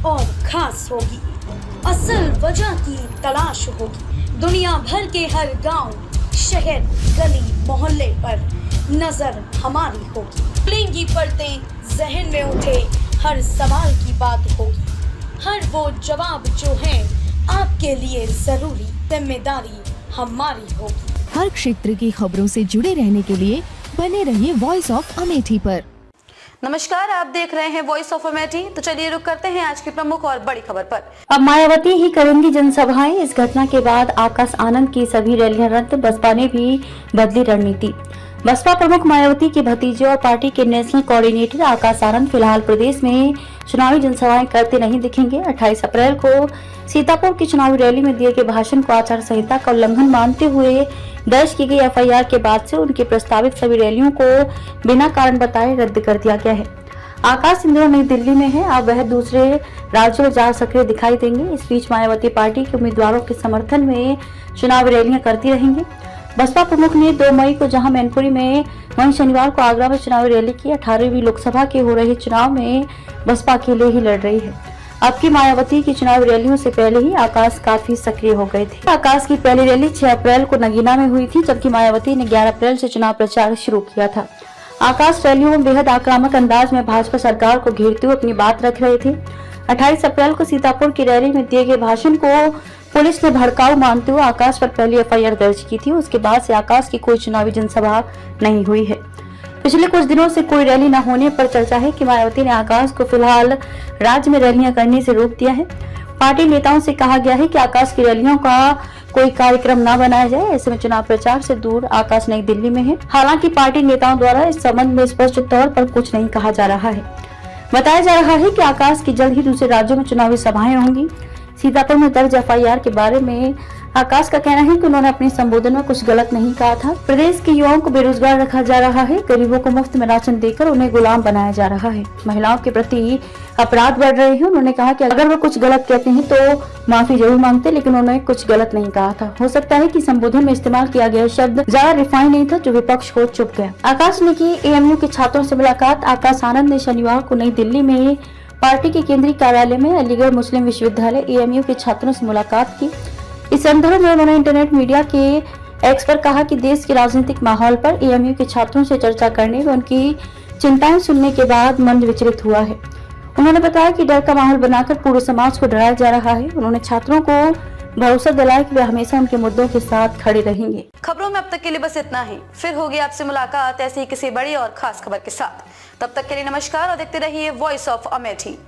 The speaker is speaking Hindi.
और खास होगी। असल वजह की तलाश होगी। दुनिया भर के हर गांव, शहर, गली मोहल्ले पर नजर हमारी होगी। खुलेंगी पर्दें, जहन में उठे हर सवाल की बात होगी। हर वो जवाब जो है आपके लिए जरूरी, जिम्मेदारी हमारी होगी। हर क्षेत्र की खबरों से जुड़े रहने के लिए बने रहिए वॉइस ऑफ अमेठी पर। नमस्कार, आप देख रहे हैं वॉइस ऑफ अमेठी। तो चलिए रुक करते हैं आज की प्रमुख और बड़ी खबर पर। अब मायावती ही करेंगी जनसभाएं। इस घटना के बाद आकाश आनंद की सभी रैलियां रद्द, बसपा ने भी बदली रणनीति। बसपा प्रमुख मायावती के भतीजे और पार्टी के नेशनल कोऑर्डिनेटर आकाश आनंद फिलहाल प्रदेश में चुनावी जनसभाएं करते नहीं दिखेंगे। 28 अप्रैल को सीतापुर की चुनावी रैली में दिए गए भाषण को आचार संहिता का उल्लंघन मानते हुए दर्ज की गई एफआईआर के बाद से उनकी प्रस्तावित सभी रैलियों को बिना कारण बताए रद्द कर दिया गया है। आकाश इन दिनों नई दिल्ली में है। अब वह दूसरे राज्यों में ज्यादा सक्रिय दिखाई देंगे। इस बीच मायावती पार्टी के उम्मीदवारों के समर्थन में चुनावी रैलियां करती रहेंगी। बसपा प्रमुख ने 2 मई को जहां मैनपुरी में, वहीं शनिवार को आगरा में चुनावी रैली की। 18वीं लोकसभा के हो रहे चुनाव में बसपा अकेले ही लड़ रही है। अब की मायावती की चुनावी रैलियों से पहले ही आकाश काफी सक्रिय हो गए थे। आकाश की पहली रैली 6 अप्रैल को नगीना में हुई थी, जबकि मायावती ने 11 अप्रैल से चुनाव प्रचार शुरू किया था। आकाश रैलियों में बेहद आक्रामक अंदाज में भाजपा सरकार को घेरते हुए अपनी बात रख रहे थे। 28 अप्रैल को सीतापुर की रैली में दिए गए भाषण को पुलिस ने भड़काऊ मानते हुए आकाश पर पहली एफआईआर दर्ज की थी। उसके बाद से आकाश की कोई चुनावी जनसभा नहीं हुई है। पिछले कुछ दिनों से कोई रैली न होने पर चर्चा है कि मायावती ने आकाश को फिलहाल राज्य में रैलियां करने से रोक दिया है। पार्टी नेताओं से कहा गया है कि आकाश की रैलियों का कोई कार्यक्रम न बनाया जाए। ऐसे में चुनाव प्रचार से दूर आकाश नई दिल्ली में है। हालांकि पार्टी नेताओं द्वारा इस संबंध में स्पष्ट तौर पर कुछ नहीं कहा जा रहा है। बताया जा रहा है कि आकाश की जल्द ही दूसरे राज्यों में चुनावी सभाएं होंगी। सीतापुर में दर्ज एफआईआर के बारे में आकाश का कहना है कि उन्होंने अपने संबोधन में कुछ गलत नहीं कहा था। प्रदेश के युवाओं को बेरोजगार रखा जा रहा है। गरीबों को मुफ्त में राशन देकर उन्हें गुलाम बनाया जा रहा है। महिलाओं के प्रति अपराध बढ़ रहे हैं। उन्होंने कहा कि अगर वो कुछ गलत कहते हैं तो माफी जरूर मांगते, लेकिन उन्होंने कुछ गलत नहीं कहा था। हो सकता है कि संबोधन में इस्तेमाल किया गया शब्द ज्यादा रिफाइन नहीं था, जो विपक्ष को चुप गया। आकाश ने की एएमयू के छात्रों से मुलाकात। आकाश आनंद ने शनिवार को नई दिल्ली में पार्टी के केंद्रीय कार्यालय में अलीगढ़ मुस्लिम विश्वविद्यालय एएमयू के छात्रों से मुलाकात की। इस संदर्भ में उन्होंने इंटरनेट मीडिया के एक्स पर कहा कि देश के राजनीतिक माहौल पर एएमयू के छात्रों से चर्चा करने व उनकी चिंताएं सुनने के बाद मन विचलित हुआ है। उन्होंने बताया कि डर का माहौल बनाकर पूरे समाज को डराया जा रहा है। उन्होंने छात्रों को भरोसा दिलाया कि वे हमेशा उनके मुद्दों के साथ खड़े रहेंगे। खबरों में अब तक के लिए बस इतना ही। फिर होगी आपसे मुलाकात ऐसी ही किसी बड़ी और खास खबर के साथ। तब तक के लिए नमस्कार और देखते रहिए वॉइस ऑफ अमेठी।